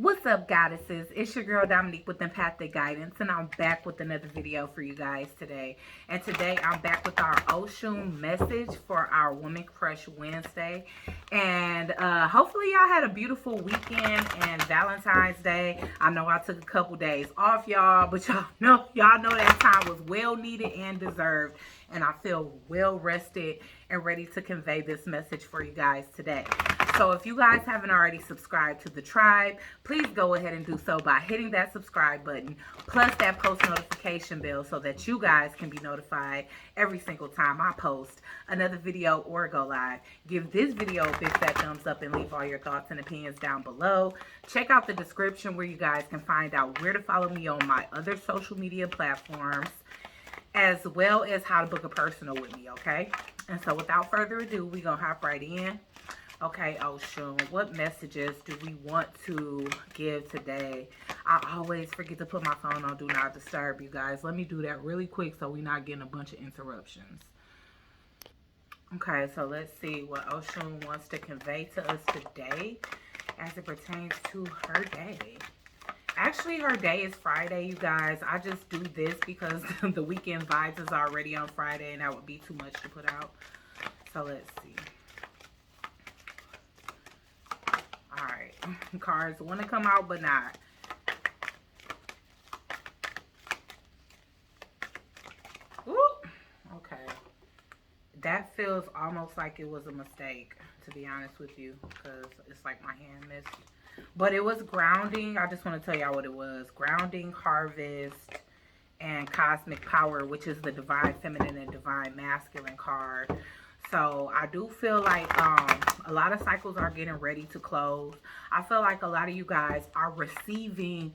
What's up, goddesses? It's your girl Dominique with Empathic Guidance, and I'm back with another video for you guys today. And today I'm back with our Oshun message for our Woman Crush Wednesday. And hopefully y'all had a beautiful weekend and Valentine's Day. I know I took a couple days off, y'all, but y'all know that time was well needed and deserved. And I feel well rested and ready to convey this message for you guys today. So if you guys haven't already subscribed to the tribe, please go ahead and do so by hitting that subscribe button, plus that post notification bell so that you guys can be notified every single time I post another video or go live. Give this video a big fat thumbs up and leave all your thoughts and opinions down below. Check out the description where you guys can find out where to follow me on my other social media platforms, as well as how to book a personal with me, okay? And so without further ado, we're going to hop right in. Okay, Oshun, what messages do we want to give today? I always forget to put my phone on Do Not Disturb, you guys. Let me do that really quick so we're not getting a bunch of interruptions. Okay, so let's see what Oshun wants to convey to us today as it pertains to her day. Actually, her day is Friday, you guys. I just do this because the weekend vibes is already on Friday and that would be too much to put out. So let's see. Alright, cards want to come out, but not. Ooh, okay. That feels almost like it was a mistake, to be honest with you, because it's like my hand missed. But it was grounding. I just want to tell y'all what it was. Grounding, harvest, and cosmic power, which is the divine feminine and divine masculine card. So I do feel like a lot of cycles are getting ready to close. I feel like a lot of you guys are receiving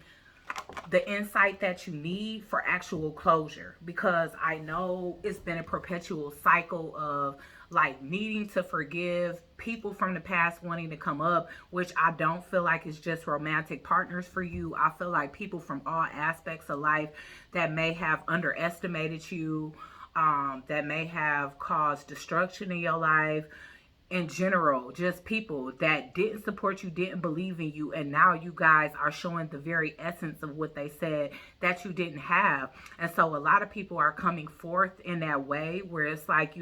the insight that you need for actual closure, because I know it's been a perpetual cycle of like needing to forgive people from the past wanting to come up, which I don't feel like is just romantic partners for you. I feel like people from all aspects of life that may have underestimated you, that may have caused destruction in your life. In general, just people that didn't support you, didn't believe in you, and now you guys are showing the very essence of what they said that you didn't have. And so a lot of people are coming forth in that way where it's like,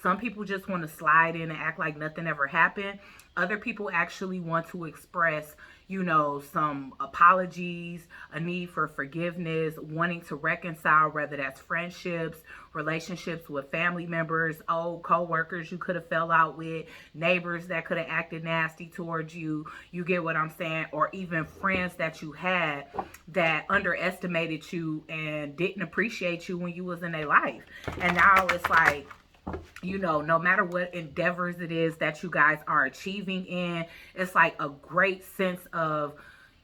some people just want to slide in and act like nothing ever happened. Other people actually want to express, some apologies, a need for forgiveness, wanting to reconcile, whether that's friendships, relationships with family members, old co-workers you could have fell out with, neighbors that could have acted nasty towards you. You get what I'm saying? Or even friends that you had that underestimated you and didn't appreciate you when you was in their life. And now it's like, no matter what endeavors it is that you guys are achieving in, it's like a great sense of,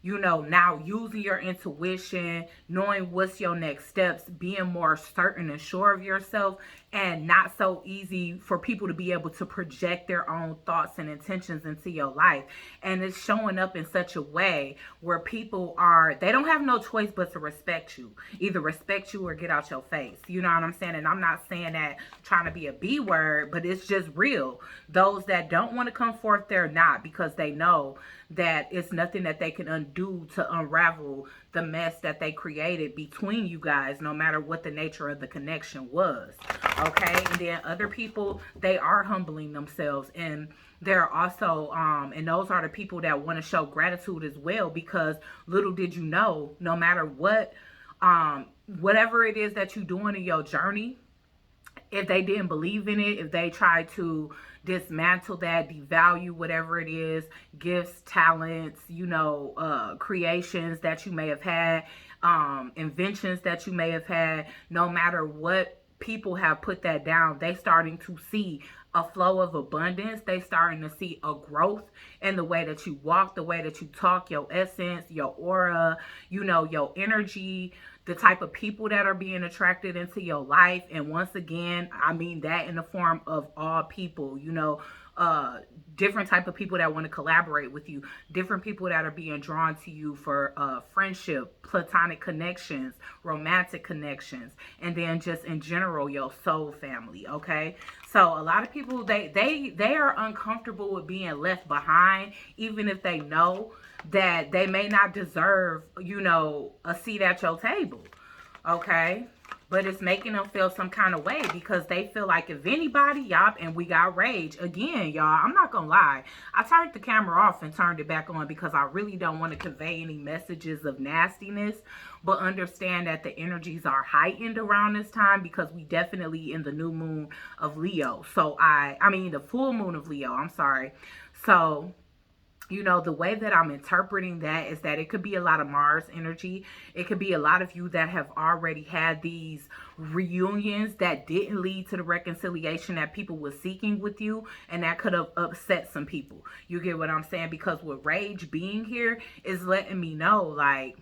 now using your intuition, knowing what's your next steps, being more certain and sure of yourself, and not so easy for people to be able to project their own thoughts and intentions into your life. And it's showing up in such a way where people they don't have no choice but to respect you. Either respect you or get out your face. You know what I'm saying? And I'm not saying that trying to be a B word, but it's just real. Those that don't want to come forth, they're not, because they know that it's nothing that they can undo to unravel the mess that they created between you guys, no matter what the nature of the connection was. Okay, and then other people, they are humbling themselves, and they're also and those are the people that want to show gratitude as well, because little did you know, no matter what, whatever it is that you're doing in your journey, if they didn't believe in it, if they tried to dismantle that, devalue whatever it is, gifts, talents, creations that you may have had, inventions that you may have had, no matter what, people have put that down. They starting to see a flow of abundance. They starting to see a growth in the way that you walk, the way that you talk, your essence, your aura, your energy, the type of people that are being attracted into your life. And once again, I mean that in the form of all people, different type of people that want to collaborate with you, different people that are being drawn to you for friendship, platonic connections, romantic connections, and then just in general your soul family. Okay, so a lot of people, they are uncomfortable with being left behind, even if they know that they may not deserve, you know, a seat at your table. Okay? But it's making them feel some kind of way because they feel like if anybody, y'all, and we got rage. Again, y'all, I'm not going to lie. I turned the camera off and turned it back on because I really don't want to convey any messages of nastiness. But understand that the energies are heightened around this time because we definitely in the new moon of Leo. So I mean the full moon of Leo. I'm sorry. So you know, the way that I'm interpreting that is that it could be a lot of Mars energy. It could be a lot of you that have already had these reunions that didn't lead to the reconciliation that people were seeking with you, and that could have upset some people. You get what I'm saying? Because with rage being here is letting me know, like,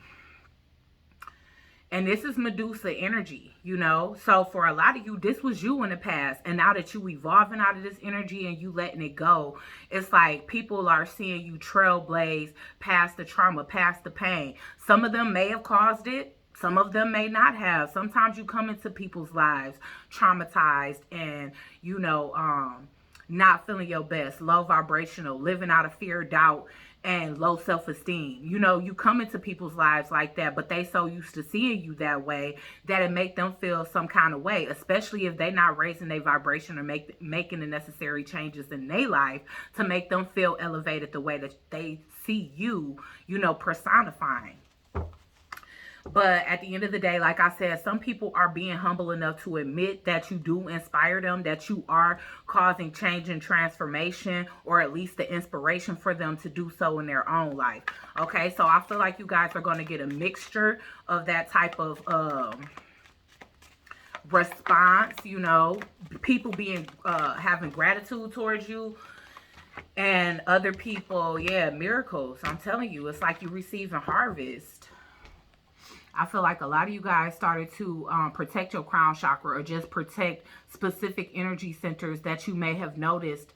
and this is Medusa energy, you know? So for a lot of you, this was you in the past. And now that you evolving out of this energy and you letting it go, it's like people are seeing you trailblaze past the trauma, past the pain. Some of them may have caused it. Some of them may not have. Sometimes you come into people's lives traumatized and, you know, not feeling your best, low vibrational, living out of fear, doubt, and low self-esteem. You know, you come into people's lives like that, but they so used to seeing you that way that it make them feel some kind of way, especially if they not raising their vibration or making the necessary changes in their life to make them feel elevated the way that they see you, you know, personifying. But at the end of the day, like I said, some people are being humble enough to admit that you do inspire them, that you are causing change and transformation, or at least the inspiration for them to do so in their own life. Okay, so I feel like you guys are going to get a mixture of that type of response, you know, people being having gratitude towards you. And other people, yeah, miracles. I'm telling you, it's like you receiving harvest. I feel like a lot of you guys started to protect your crown chakra or just protect specific energy centers that you may have noticed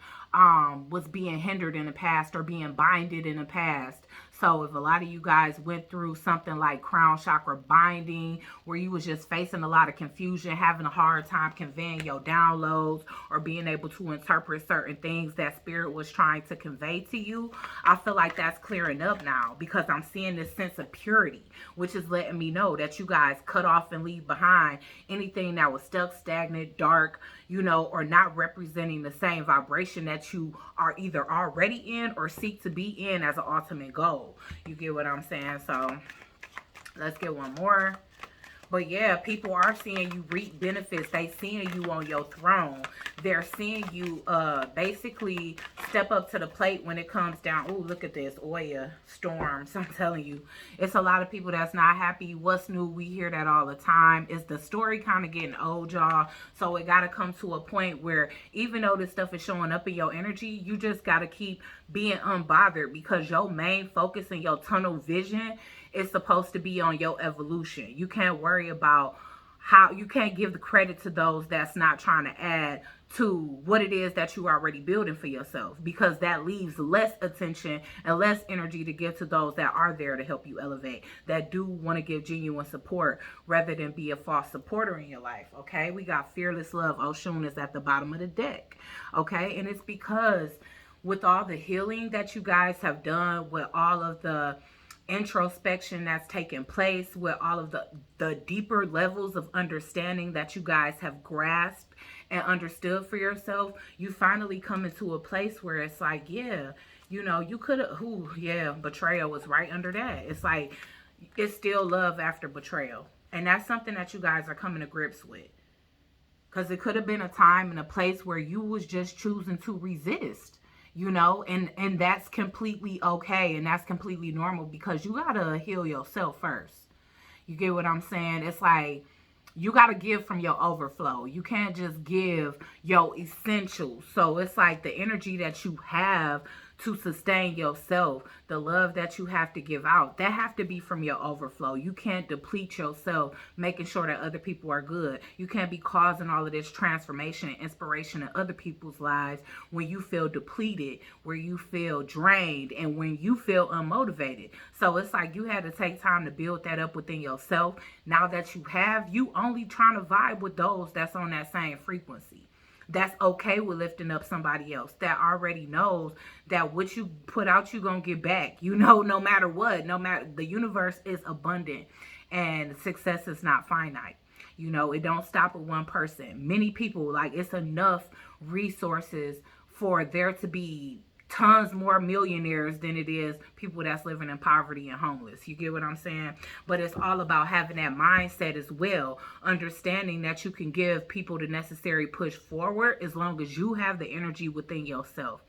was being hindered in the past or being binded in the past. So if a lot of you guys went through something like crown chakra binding, where you was just facing a lot of confusion, having a hard time conveying your downloads or being able to interpret certain things that spirit was trying to convey to you, I feel like that's clearing up now because I'm seeing this sense of purity, which is letting me know that you guys cut off and leave behind anything that was stuck, stagnant, dark, you know, or not representing the same vibration that you are either already in or seek to be in as an ultimate goal. You get what I'm saying? So let's get one more. But yeah, people are seeing you reap benefits. They seeing you on your throne. They're seeing you basically step up to the plate when it comes down. Oh, look at this. Oya storms. I'm telling you. It's a lot of people that's not happy. What's new? We hear that all the time. Is the story kind of getting old, y'all? So it got to come to a point where even though this stuff is showing up in your energy, you just got to keep being unbothered because your main focus and your tunnel vision is supposed to be on your evolution. You can't worry about how, you can't give the credit to those that's not trying to add to what it is that you are already building for yourself, because that leaves less attention and less energy to give to those that are there to help you elevate, that do want to give genuine support rather than be a false supporter in your life. Okay, we got fearless love. Oshun is at the bottom of the deck. Okay, and it's because with all the healing that you guys have done, with all of the introspection that's taken place, with all of the deeper levels of understanding that you guys have grasped and understood for yourself, you finally come into a place where it's like, yeah, you know, you could have, yeah, betrayal was right under that. It's like, it's still love after betrayal. And that's something that you guys are coming to grips with. Because it could have been a time and a place where you was just choosing to resist. You know, and that's completely okay. And that's completely normal because you got to heal yourself first. You get what I'm saying? It's like you got to give from your overflow. You can't just give your essentials. So it's like the energy that you have to sustain yourself, the love that you have to give out, that have to be from your overflow. You can't deplete yourself making sure that other people are good. You can't be causing all of this transformation and inspiration in other people's lives when you feel depleted, where you feel drained, and when you feel unmotivated. So it's like you had to take time to build that up within yourself. Now that you have, you only trying to vibe with those that's on that same frequency. that's okay with lifting up somebody else, that already knows that what you put out, you gonna get back, no matter what. No matter, the universe is abundant and success is not finite. It don't stop with one person. Many people, like, it's enough resources for there to be tons more millionaires than it is people that's living in poverty and homeless. You get what I'm saying? But it's all about having that mindset as well, understanding that you can give people the necessary push forward as long as you have the energy within yourself.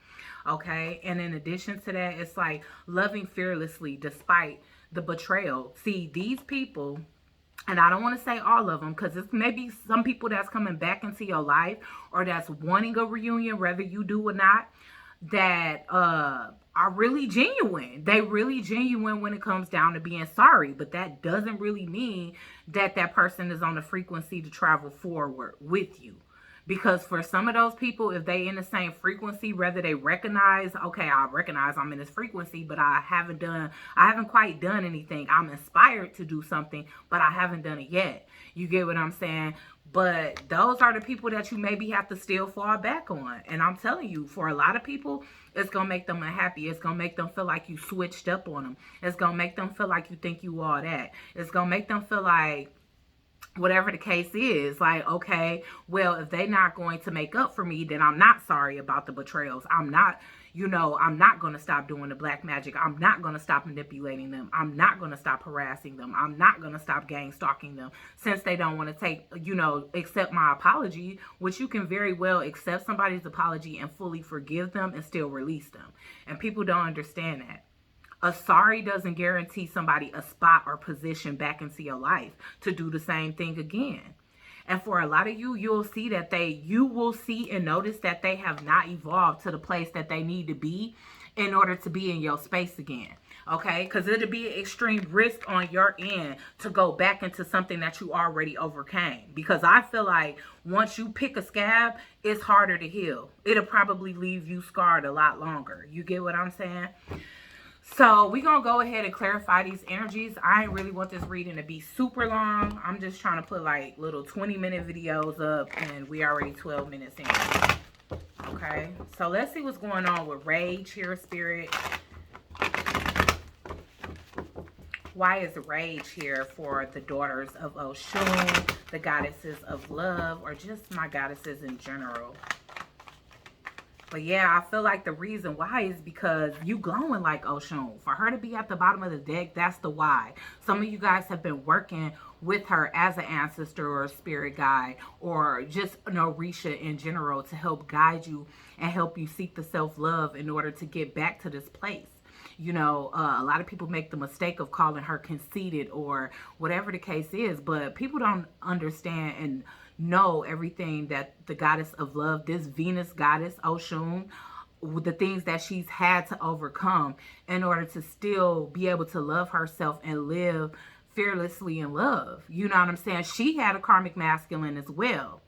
Okay? And in addition to that, it's like loving fearlessly despite the betrayal. See, these people, and I don't want to say all of them, because it's maybe some people that's coming back into your life or that's wanting a reunion, whether you do or not, that are really genuine. They really genuine when it comes down to being sorry. But that doesn't really mean that that person is on the frequency to travel forward with you. Because for some of those people, if they in the same frequency, whether they recognize, okay, I recognize I'm in this frequency, but I haven't quite done anything. I'm inspired to do something, but I haven't done it yet. You get what I'm saying? But those are the people that you maybe have to still fall back on. And I'm telling you, for a lot of people, it's going to make them unhappy. It's going to make them feel like you switched up on them. It's going to make them feel like you think you all that. It's going to make them feel like, whatever the case is, like, okay, well, if they're not going to make up for me, then I'm not sorry about the betrayals. I'm not going to stop doing the black magic. I'm not going to stop manipulating them. I'm not going to stop harassing them. I'm not going to stop gang stalking them since they don't want to accept my apology, which you can very well accept somebody's apology and fully forgive them and still release them. And people don't understand that. A sorry doesn't guarantee somebody a spot or position back into your life to do the same thing again. And for a lot of you, you will see and notice that they have not evolved to the place that they need to be in order to be in your space again. Okay? Because it'll be an extreme risk on your end to go back into something that you already overcame. Because I feel like once you pick a scab, it's harder to heal. It'll probably leave you scarred a lot longer. You get what I'm saying? So we're going to go ahead and clarify these energies. I ain't really want this reading to be super long. I'm just trying to put like little 20-minute videos up, and we already 12 minutes in. Okay, so let's see what's going on with rage here, Spirit. Why is rage here for the daughters of Oshun, the goddesses of love, or just my goddesses in general? But yeah, I feel like the reason why is because you glowing like Oshun. For her to be at the bottom of the deck, that's the why. Some of you guys have been working with her as an ancestor or a spirit guide, or just an Orisha in general, to help guide you and help you seek the self-love in order to get back to this place. A lot of people make the mistake of calling her conceited or whatever the case is, but people don't understand and know everything that the goddess of love, this Venus goddess, Oshun, the things that she's had to overcome in order to still be able to love herself and live fearlessly in love. You know what I'm saying? She had a karmic masculine as well.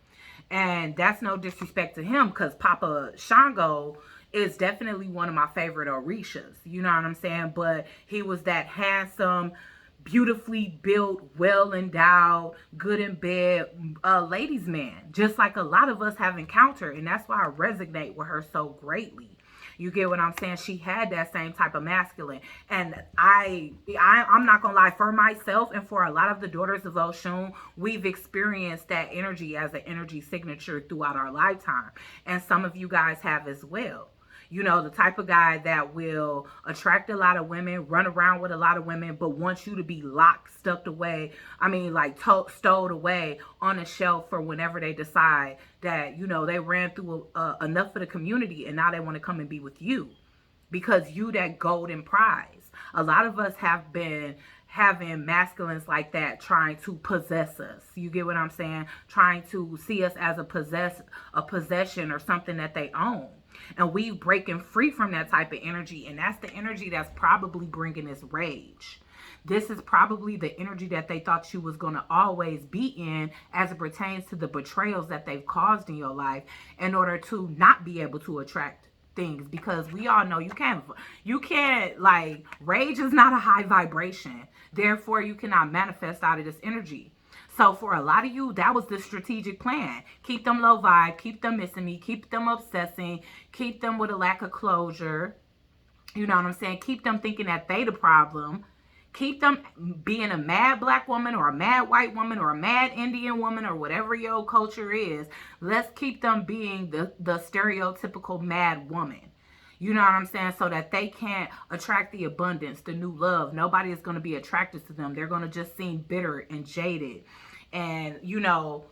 And that's no disrespect to him, because Papa Shango is definitely one of my favorite Orishas. You know what I'm saying? But he was that handsome, beautifully built, well endowed, good in bed ladies man, just like a lot of us have encountered. And that's why I resonate with her so greatly. You get what I'm saying? She had that same type of masculine. And I'm not gonna lie, for myself and for a lot of the daughters of Oshun, we've experienced that energy as an energy signature throughout our lifetime. And some of you guys have as well. The type of guy that will attract a lot of women, run around with a lot of women, but wants you to be locked, stuck away. Stowed away on a shelf for whenever they decide that, they ran through enough of the community and now they want to come and be with you because you that golden prize. A lot of us have been having masculines like that trying to possess us. You get what I'm saying? Trying to see us as a possession or something that they own. And we breaking free from that type of energy. And that's the energy that's probably bringing this rage. This is probably the energy that they thought you was going to always be in as it pertains to the betrayals that they've caused in your life in order to not be able to attract things. Because we all know you can't rage is not a high vibration. Therefore, you cannot manifest out of this energy. So for a lot of you, that was the strategic plan. Keep them low vibe, keep them missing me, keep them obsessing, keep them with a lack of closure. You know what I'm saying? Keep them thinking that they the problem. Keep them being a mad black woman or a mad white woman or a mad Indian woman or whatever your culture is. Let's keep them being the stereotypical mad woman. You know what I'm saying? So that they can't attract the abundance, the new love. Nobody is going to be attracted to them. They're going to just seem bitter and jaded. And, you know,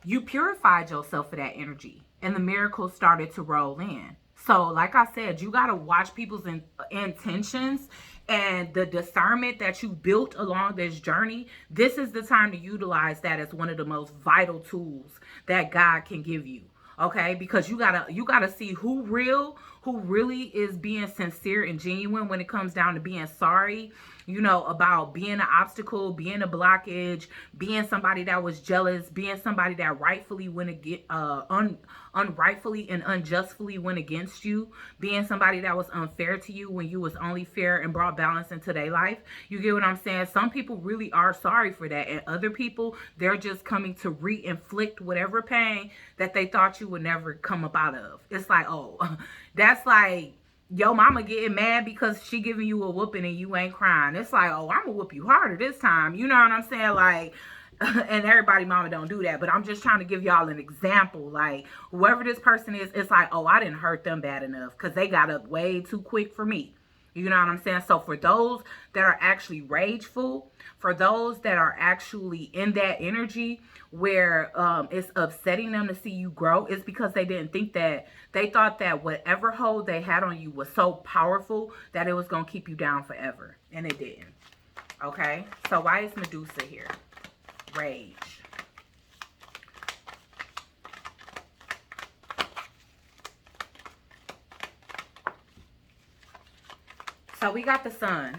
you purified yourself for that energy. And the miracles started to roll in. So, like I said, you got to watch people's intentions and the discernment that you built along this journey. This is the time to utilize that as one of the most vital tools that God can give you. Okay, because you gotta see who really is being sincere and genuine when it comes down to being sorry, you know, about being an obstacle, being a blockage, being somebody that was jealous, being somebody that rightfully went against, unrightfully and unjustly went against you, being somebody that was unfair to you when you was only fair and brought balance into their life. You get what I'm saying? Some people really are sorry for that, and other people, they're just coming to re-inflict whatever pain that they thought you would never come up out of. It's like, oh, that's like yo mama getting mad because she giving you a whooping and you ain't crying. It's like, oh, I'm gonna whoop you harder this time. You know what I'm saying? Like, and everybody mama don't do that, but I'm just trying to give y'all an example. Like, whoever this person is, it's like, oh, I didn't hurt them bad enough because they got up way too quick for me. You know what I'm saying? So for those that are actually rageful, for those that are actually in that energy where it's upsetting them to see you grow, it's because they didn't think that, they thought that whatever hold they had on you was so powerful that it was going to keep you down forever. And it didn't. Okay? So why is Medusa here? Rage. So we got the sun.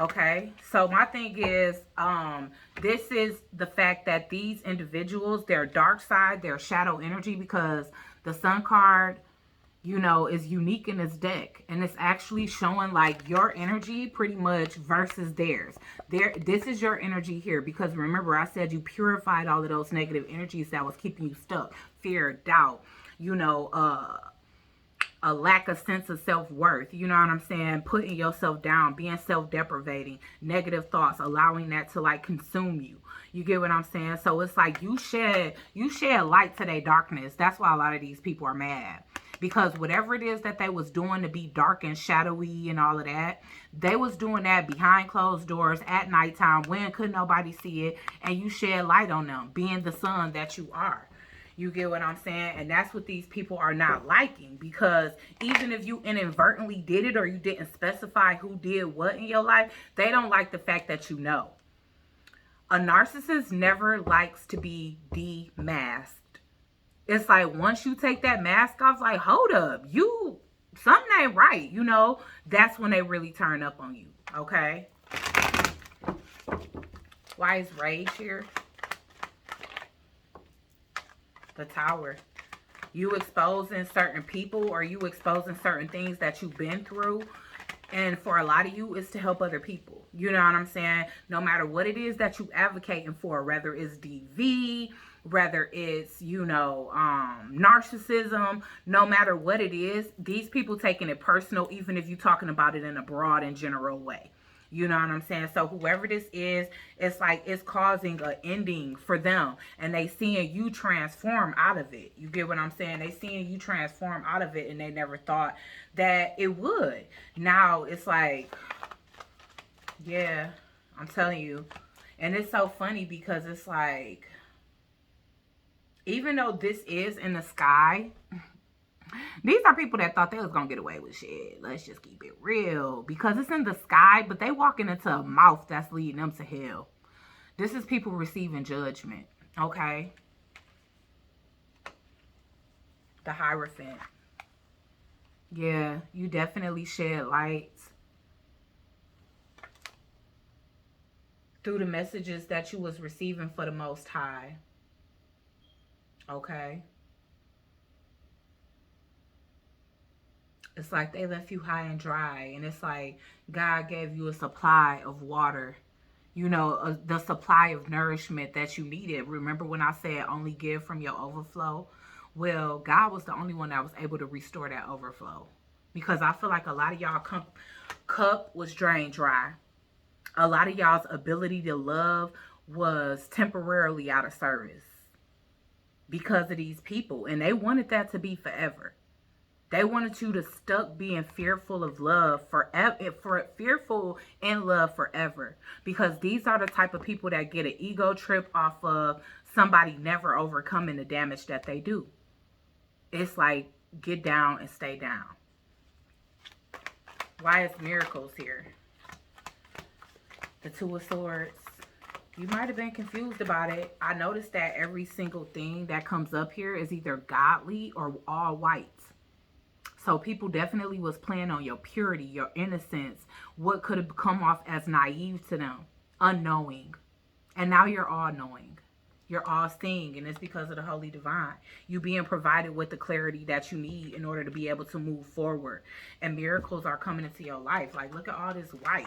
Okay, so my thing is, this is the fact that these individuals, their dark side, their shadow energy, because the sun card, you know, is unique in this deck, and it's actually showing like your energy pretty much versus theirs. This is your energy here, because remember I said you purified all of those negative energies that was keeping you stuck, fear, doubt, you know, a lack of sense of self-worth, you know what I'm saying, putting yourself down, being self-deprivating, negative thoughts, allowing that to like consume you. You get what I'm saying? So it's like you shed light to their darkness. That's why a lot of these people are mad, because whatever it is that they was doing to be dark and shadowy and all of that, they was doing that behind closed doors at nighttime when couldn't nobody see it, and you shed light on them, being the sun that you are. You get what I'm saying? And that's what these people are not liking, because even if you inadvertently did it or you didn't specify who did what in your life, they don't like the fact that you know. A narcissist never likes to be demasked. It's like once you take that mask off, like, hold up, something ain't right, you know? That's when they really turn up on you, okay? Why is rage here? The Tower. You exposing certain people, or you exposing certain things that you've been through, and for a lot of you it's to help other people. You know what I'm saying? No matter what it is that you advocating for, whether it's DV, whether it's, you know, narcissism, no matter what it is, these people taking it personal, even if you're talking about it in a broad and general way. You know what I'm saying? So whoever this is, it's like it's causing an ending for them. And they seeing you transform out of it. You get what I'm saying? They seeing you transform out of it, and they never thought that it would. Now it's like, yeah, I'm telling you. And it's so funny because it's like, even though this is in the sky, these are people that thought they was going to get away with shit. Let's just keep it real. Because it's in the sky, but they walking into a mouth that's leading them to hell. This is people receiving judgment. Okay? The Hierophant. Yeah, you definitely shed light through the messages that you was receiving for the Most High. Okay? It's like they left you high and dry. And it's like God gave you a supply of water. you know, the supply of nourishment that you needed. Remember when I said only give from your overflow? Well, God was the only one that was able to restore that overflow. Because I feel like a lot of y'all cup was drained dry. A lot of y'all's ability to love was temporarily out of service because of these people. And they wanted that to be forever. They wanted you to stuck being fearful of love forever, fearful in love forever. Because these are the type of people that get an ego trip off of somebody never overcoming the damage that they do. It's like, get down and stay down. Why is miracles here? The Two of Swords. You might have been confused about it. I noticed that every single thing that comes up here is either godly or all white. So people definitely was playing on your purity, your innocence, what could have come off as naive to them, unknowing. And now you're all knowing. You're all seeing, and it's because of the Holy Divine. You being provided with the clarity that you need in order to be able to move forward. And miracles are coming into your life. Like, look at all this white.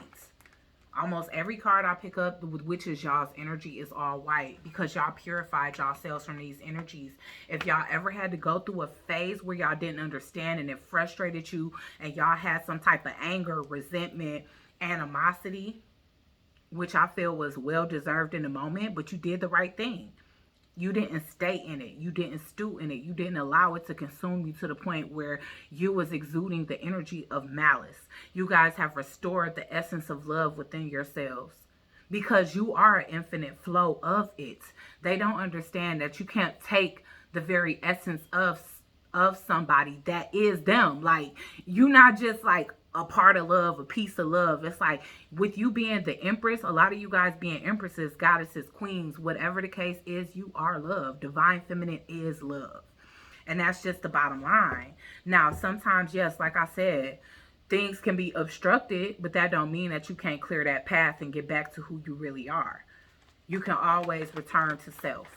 Almost every card I pick up, which is y'all's energy, is all white because y'all purified yourselves from these energies. If y'all ever had to go through a phase where y'all didn't understand and it frustrated you and y'all had some type of anger, resentment, animosity, which I feel was well deserved in the moment, but you did the right thing. You didn't stay in it. You didn't stew in it. You didn't allow it to consume you to the point where you was exuding the energy of malice. You guys have restored the essence of love within yourselves because you are an infinite flow of it. They don't understand that you can't take the very essence of somebody that is them. Like, you're not just like a part of love, a piece of love. It's like with you being the empress, a lot of you guys being empresses, goddesses, queens, whatever the case is, you are love. Divine feminine is love. And that's just the bottom line. Now, sometimes, yes, like I said, things can be obstructed, but that don't mean that you can't clear that path and get back to who you really are. You can always return to self.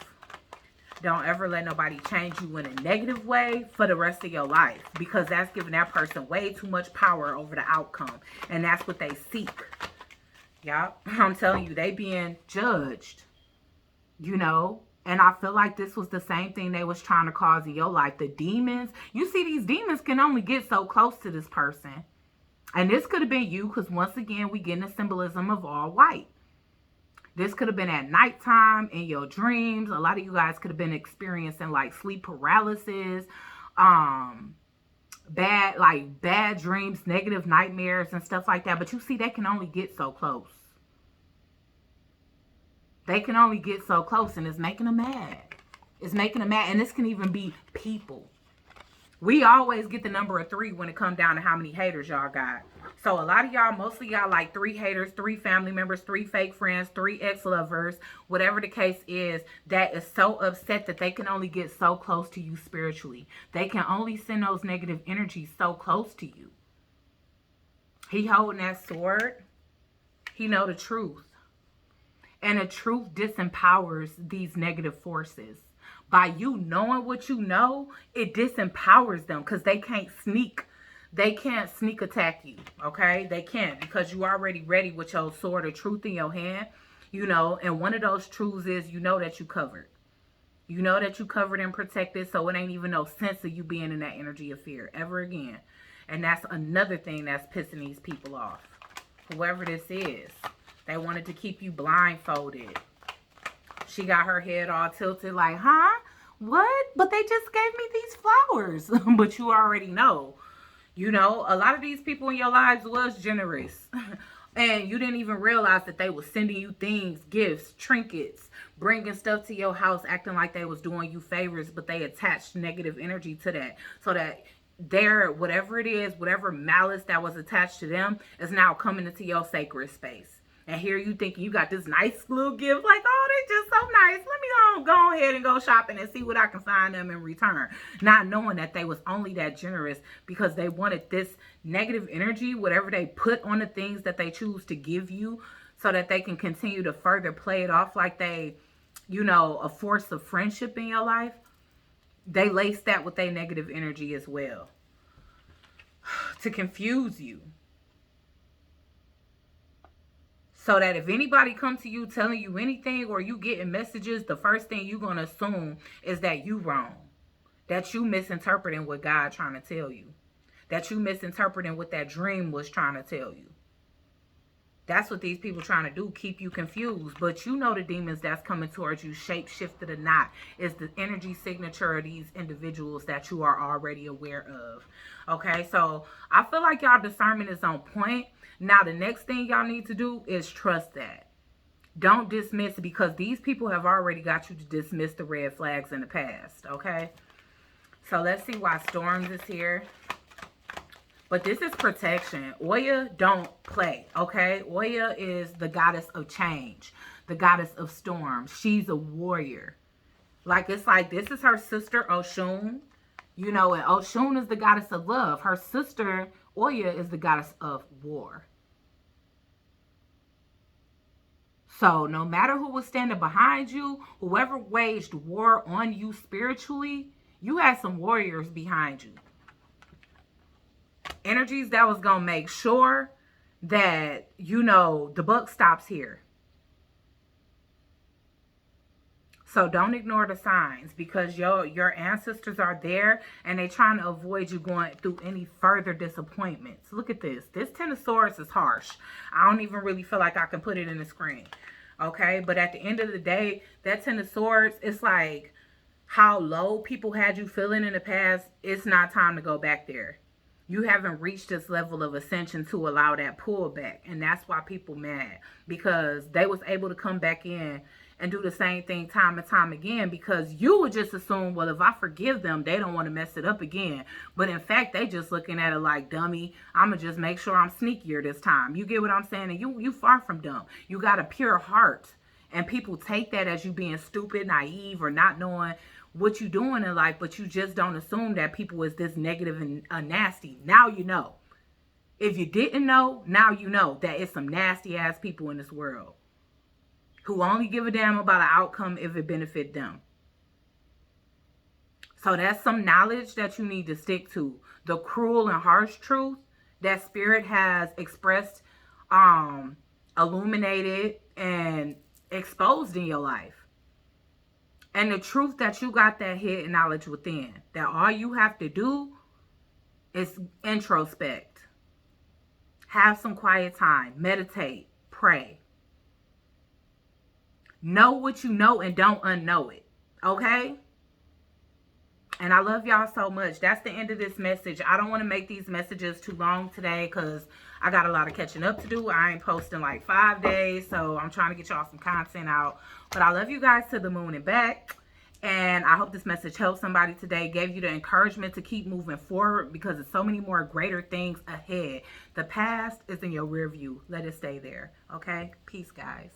Don't ever let nobody change you in a negative way for the rest of your life, because that's giving that person way too much power over the outcome. And that's what they seek. Yup. I'm telling you, they being judged, you know. And I feel like this was the same thing they was trying to cause in your life. The demons. You see, these demons can only get so close to this person. And this could have been you, because once again, we getting the symbolism of all white. This could have been at nighttime, in your dreams. A lot of you guys could have been experiencing like sleep paralysis, bad dreams, negative nightmares and stuff like that. But you see, they can only get so close. They can only get so close, and it's making them mad. It's making them mad. And this can even be people. We always get the number of 3 when it comes down to how many haters y'all got. So a lot of y'all, mostly got like 3 haters, 3 family members, 3 fake friends, 3 ex-lovers, whatever the case is, that is so upset that they can only get so close to you spiritually. They can only send those negative energies so close to you. He holding that sword. He know the truth. And the truth disempowers these negative forces. By you knowing what you know, it disempowers them because they can't sneak. They can't sneak attack you, okay? They can't, because you already ready with your sword of truth in your hand, you know. And one of those truths is you know that you covered. You know that you covered and protected, so it ain't even no sense of you being in that energy of fear ever again. And that's another thing that's pissing these people off. Whoever this is, they wanted to keep you blindfolded. She got her head all tilted like, huh? What? But they just gave me these flowers. But you already know. You know, a lot of these people in your lives was generous. And you didn't even realize that they was sending you things, gifts, trinkets, bringing stuff to your house, acting like they was doing you favors, but they attached negative energy to that. So that their, whatever it is, whatever malice that was attached to them is now coming into your sacred space. And here you thinking you got this nice little gift, like, oh, they just so nice. Let me go ahead and go shopping and see what I can find them in return. Not knowing that they was only that generous because they wanted this negative energy, whatever they put on the things that they choose to give you, so that they can continue to further play it off like they, you know, a force of friendship in your life. They lace that with their negative energy as well. To confuse you. So that if anybody comes to you telling you anything or you getting messages, the first thing you're going to assume is that you wrong. That you misinterpreting what God trying to tell you. That you misinterpreting what that dream was trying to tell you. That's what these people trying to do, keep you confused. But you know the demons that's coming towards you, shape-shifted or not, is the energy signature of these individuals that you are already aware of. Okay, so I feel like y'all discernment is on point. Now, the next thing y'all need to do is trust that. Don't dismiss it, because these people have already got you to dismiss the red flags in the past, okay? So let's see why Storms is here. But this is protection. Oya don't play, okay? Oya is the goddess of change, the goddess of storms. She's a warrior. Like, it's like this is her sister, Oshun. You know, and Oshun is the goddess of love. Her sister, Oya, is the goddess of war. So no matter who was standing behind you, whoever waged war on you spiritually, you had some warriors behind you. Energies that was going to make sure that, you know, the buck stops here. So don't ignore the signs, because your ancestors are there and they're trying to avoid you going through any further disappointments. Look at this. This Ten of Swords is harsh. I don't even really feel like I can put it in the screen. Okay? But at the end of the day, that Ten of Swords, it's like how low people had you feeling in the past. It's not time to go back there. You haven't reached this level of ascension to allow that pullback. And that's why people mad. Because they was able to come back in and do the same thing time and time again. Because you would just assume, well, if I forgive them, they don't want to mess it up again. But in fact, they just looking at it like, dummy, I'm going to just make sure I'm sneakier this time. You get what I'm saying? And you far from dumb. You got a pure heart. And people take that as you being stupid, naive, or not knowing what you doing in life, but you just don't assume that people is this negative and nasty. Now you know. If you didn't know, now you know that it's some nasty ass people in this world who only give a damn about an outcome if it benefit them. So that's some knowledge that you need to stick to. The cruel and harsh truth that spirit has expressed, illuminated, and exposed in your life. And the truth that you got that hidden knowledge within. That all you have to do is introspect. Have some quiet time. Meditate. Pray. Know what you know and don't unknow it. Okay? And I love y'all so much. That's the end of this message. I don't want to make these messages too long today because I got a lot of catching up to do. I ain't posting like 5 days. So I'm trying to get y'all some content out. But I love you guys to the moon and back. And I hope this message helped somebody today. Gave you the encouragement to keep moving forward, because there's so many more greater things ahead. The past is in your rear view. Let it stay there. Okay? Peace, guys.